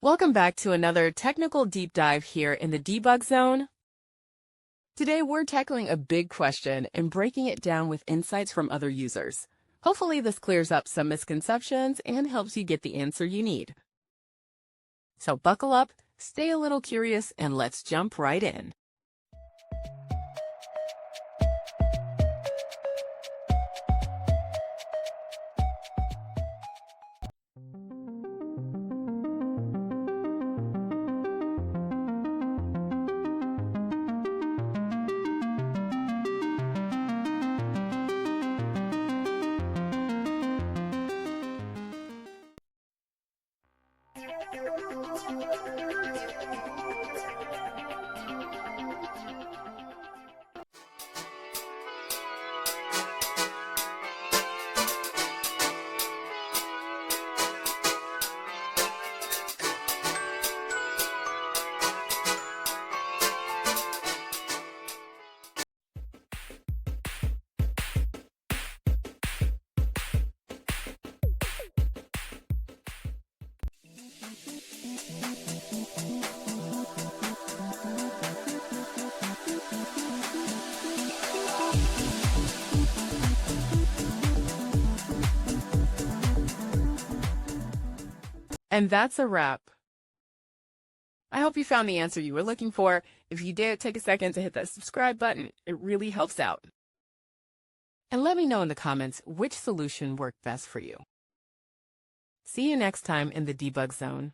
Welcome back to another technical deep dive here in the debug zone. Today we're tackling a big question and breaking it down with insights from other users. Hopefully this clears up some misconceptions and helps you get the answer you need. So buckle up, stay a little curious, and let's jump right in. And that's a wrap. I hope you found the answer you were looking for. If you did, take a second to hit that subscribe button. It really helps out. And let me know in the comments which solution worked best for you. See you next time in the debug zone.